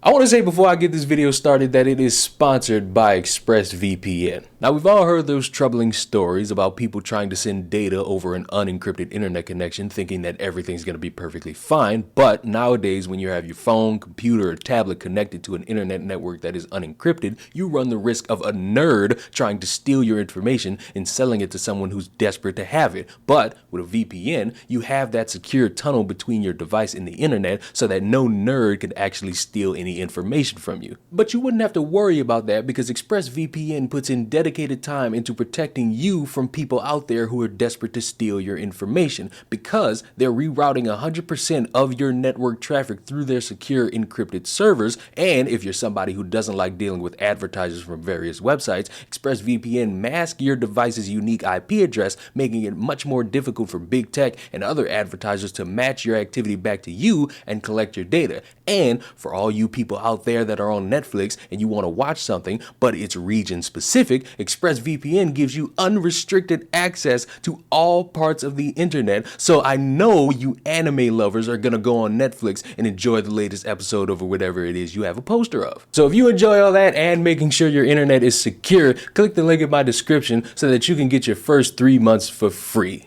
I want to say before I get this video started that it is sponsored by ExpressVPN. Now, we've all heard those troubling stories about people trying to send data over an unencrypted internet connection thinking that everything's going to be perfectly fine, but nowadays when you have your phone, computer, or tablet connected to an internet network that is unencrypted, you run the risk of a nerd trying to steal your information and selling it to someone who's desperate to have it. But with a VPN, you have that secure tunnel between your device and the internet so that no nerd can actually steal any information from you. But you wouldn't have to worry about that because ExpressVPN puts in dedicated time into protecting you from people out there who are desperate to steal your information, because they're rerouting 100% of your network traffic through their secure encrypted servers. And if you're somebody who doesn't like dealing with advertisers from various websites, ExpressVPN masks your device's unique IP address, making it much more difficult for big tech and other advertisers to match your activity back to you and collect your data. And for all you people out there that are on Netflix and you want to watch something, but it's region specific, ExpressVPN gives you unrestricted access to all parts of the internet. So I know you anime lovers are going to go on Netflix and enjoy the latest episode over whatever it is you have a poster of. So if you enjoy all that and making sure your internet is secure, click the link in my description so that you can get your first 3 months for free.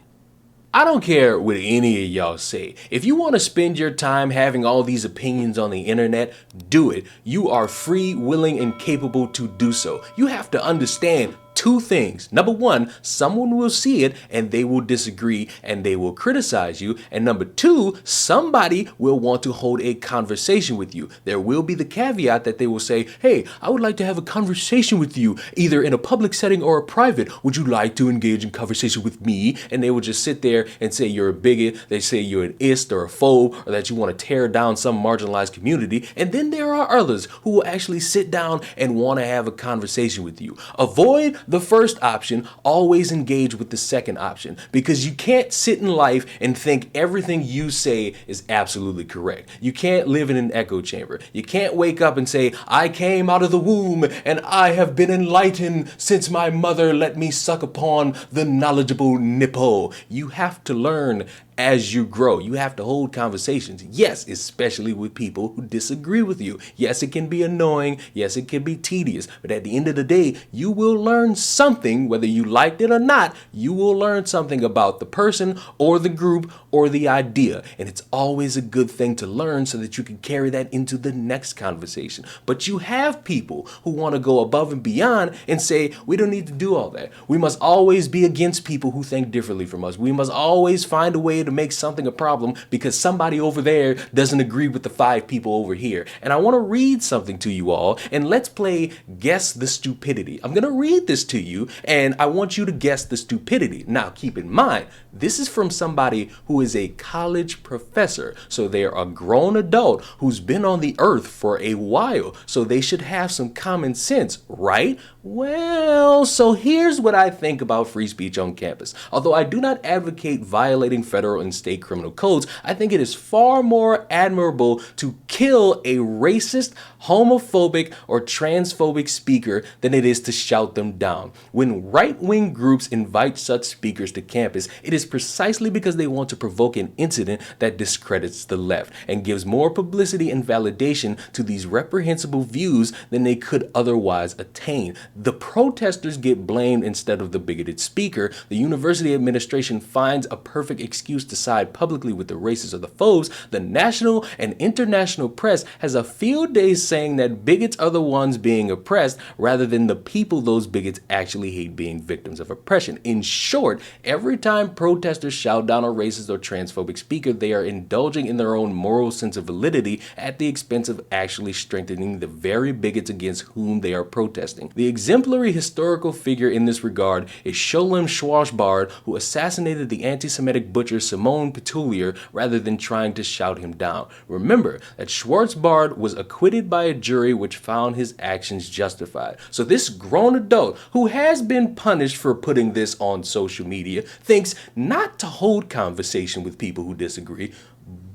I don't care what any of y'all say. If you want to spend your time having all these opinions on the internet, do it. You are free, willing, and capable to do so. You have to understand two things. Number one, someone will see it and they will disagree and they will criticize you. And number two, somebody will want to hold a conversation with you. There will be the caveat that they will say, hey, I would like to have a conversation with you, either in a public setting or a private. Would you like to engage in conversation with me? And they will just sit there and say you're a bigot. They say you're an ist or a phobe, or that you want to tear down some marginalized community. And then there are others who will actually sit down and want to have a conversation with you. Avoid the first option, always engage with the second option, because you can't sit in life and think everything you say is absolutely correct. You can't live in an echo chamber. You can't wake up and say, I came out of the womb and I have been enlightened since my mother let me suck upon the knowledgeable nipple. You have to learn as you grow. You have to hold conversations. Yes, especially with people who disagree with you. Yes, it can be annoying. Yes, it can be tedious. But at the end of the day, you will learn something, whether you liked it or not. You will learn something about the person or the group or the idea. And it's always a good thing to learn so that you can carry that into the next conversation. But you have people who want to go above and beyond and say, we don't need to do all that. We must always be against people who think differently from us. We must always find a way to make something a problem because somebody over there doesn't agree with the 5 people over here. And I want to read something to you all, and let's play Guess the Stupidity. I'm going to read this to you and I want you to guess the stupidity. Now keep in mind, this is from somebody who is a college professor. So they're a grown adult who's been on the earth for a while. So they should have some common sense, right? Well, so here's what I think about free speech on campus. Although I do not advocate violating federal and state criminal codes, I think it is far more admirable to kill a racist, homophobic, or transphobic speaker than it is to shout them down. When right-wing groups invite such speakers to campus, it is precisely because they want to provoke an incident that discredits the left and gives more publicity and validation to these reprehensible views than they could otherwise attain. The protesters get blamed instead of the bigoted speaker. The university administration finds a perfect excuse to side publicly with the racists or the phobes. The national and international press has a field day saying that bigots are the ones being oppressed rather than the people those bigots actually hate being victims of oppression. In short, every time protesters shout down a racist or transphobic speaker, they are indulging in their own moral sense of validity at the expense of actually strengthening the very bigots against whom they are protesting. The exemplary historical figure in this regard is Sholem Schwarzbard, who assassinated the anti-Semitic butcher Simone Petoulier rather than trying to shout him down. Remember that Schwarzbard was acquitted by a jury which found his actions justified. So this grown adult who has been punished for putting this on social media thinks not to hold conversation with people who disagree,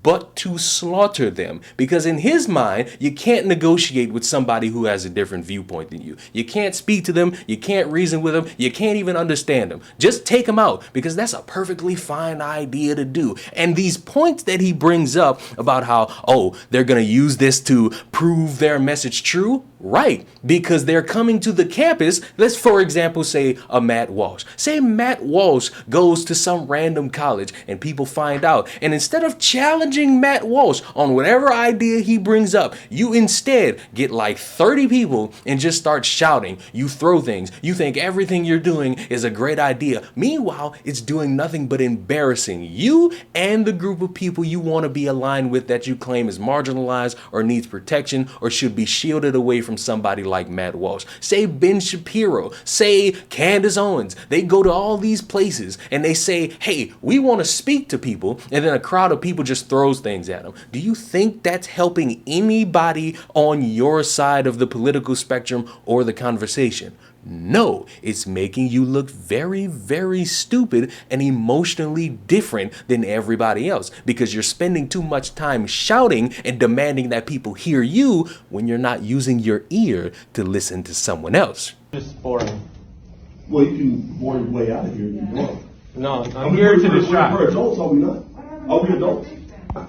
but to slaughter them. Because in his mind, you can't negotiate with somebody who has a different viewpoint than you. You can't speak to them, you can't reason with them, you can't even understand them. Just take them out, because that's a perfectly fine idea to do. And these points that he brings up about how, oh, they're going to use this to prove their message true, right, because they're coming to the campus. Let's, for example, say a Matt Walsh. Say Matt Walsh goes to some random college and people find out. And instead of challenging Matt Walsh on whatever idea he brings up, you instead get like 30 people and just start shouting. You throw things. You think everything you're doing is a great idea. Meanwhile, it's doing nothing but embarrassing you and the group of people you want to be aligned with that you claim is marginalized or needs protection or should be shielded away from somebody like Matt Walsh. Say Ben Shapiro, say Candace Owens. They go to all these places and they say, hey, we want to speak to people, and then a crowd of people just throws things at them. Do you think that's helping anybody on your side of the political spectrum or the conversation? No, it's making you look very, very stupid and emotionally different than everybody else, because you're spending too much time shouting and demanding that people hear you when you're not using your ear to listen to someone else. Just boring. Well, you can bore your way out of here if you want. No, I'm here to distract. We're adults, are we not? Are we adults?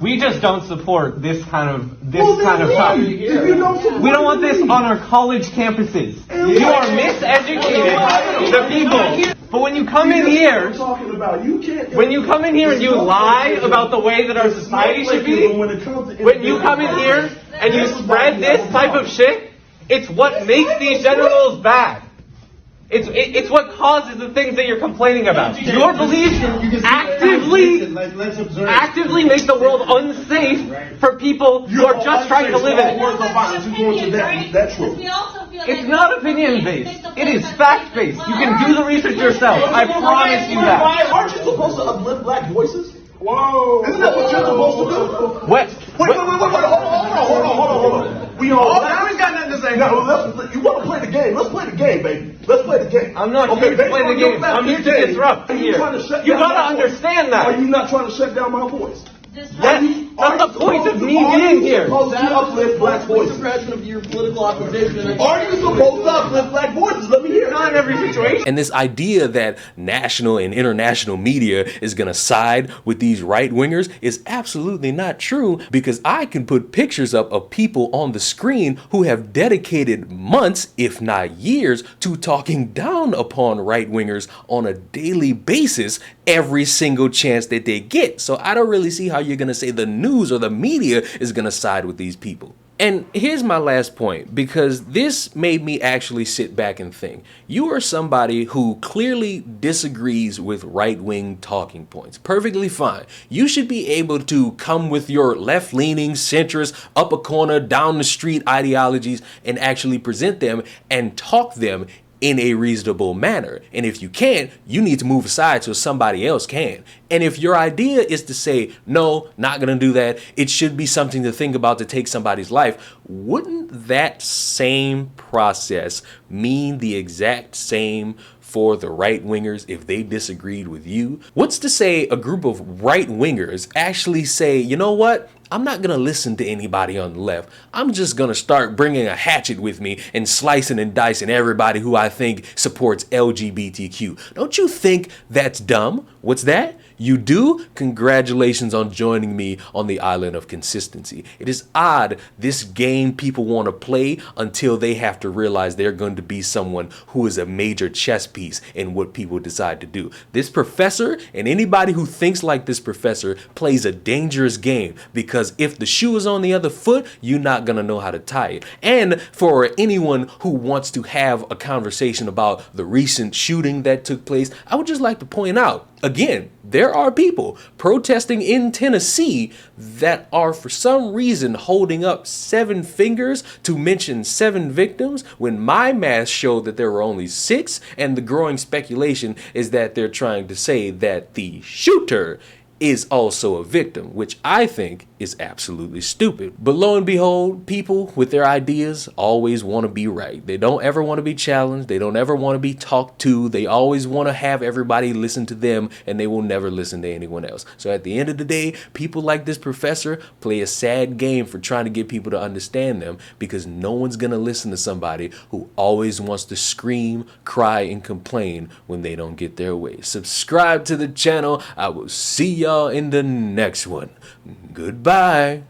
We just don't support this kind of If you don't support We don't want this me. on our college campuses. You are miseducating the people. But when you come in here, Talking about. You can't. when you come in here and you lie about the way that our society should be, when you come in here and you spread this type of shit, it's what makes these generals bad. It's what causes the things that you're complaining about. Your beliefs actively make the world unsafe for people who are just trying to live in it. That's true. It's not opinion-based. It is fact-based. You can do the research yourself. I promise you that. Aren't you supposed to uplift black voices? Whoa. Isn't that what you're supposed to do? What? Wait, hold on. We all. I ain't got nothing to say. No, you want to play the game? Let's play the game, baby. Let's play the game. I'm not here to play the game. I'm here to disrupt. You gotta understand that. Are you not trying to shut down my voice? That's the point of me being here. Supposed to uplift black voices. Suppression of your political opposition. Are you supposed to uplift black voices? Let me hear. Not in every situation. And this idea that national and international media is going to side with these right-wingers is absolutely not true, because I can put pictures up of people on the screen who have dedicated months, if not years, to talking down upon right-wingers on a daily basis every single chance that they get. So I don't really see how you're going to say the news or the media is going to side with these people. And here's my last point, because this made me actually sit back and think. You are somebody who clearly disagrees with right-wing talking points. Perfectly fine. You should be able to come with your left-leaning, centrist, upper corner, down the street ideologies and actually present them and talk them in a reasonable manner. And if you can't, you need to move aside so somebody else can. And if your idea is to say, no, not gonna do that, it should be something to think about to take somebody's life, wouldn't that same process mean the exact same for the right-wingers if they disagreed with you? What's to say a group of right-wingers actually say, you know what? I'm not going to listen to anybody on the left. I'm just going to start bringing a hatchet with me and slicing and dicing everybody who I think supports LGBTQ. Don't you think that's dumb? What's that? You do? Congratulations on joining me on the island of consistency. It is odd, this game people want to play until they have to realize they're going to be someone who is a major chess piece in what people decide to do. This professor and anybody who thinks like this professor plays a dangerous game, because if the shoe is on the other foot, you're not going to know how to tie it. And for anyone who wants to have a conversation about the recent shooting that took place, I would just like to point out, again, there are people protesting in Tennessee that are for some reason holding up 7 fingers to mention 7 victims when my math showed that there were only 6, and the growing speculation is that they're trying to say that the shooter is also a victim, which I think is absolutely stupid. But lo and behold, people with their ideas always want to be right. They don't ever want to be challenged. They don't ever want to be talked to. They always want to have everybody listen to them, and they will never listen to anyone else. So at the end of the day, people like this professor play a sad game for trying to get people to understand them, because no one's going to listen to somebody who always wants to scream, cry, and complain when they don't get their way. Subscribe to the channel. I will see y'all in the next one. Goodbye.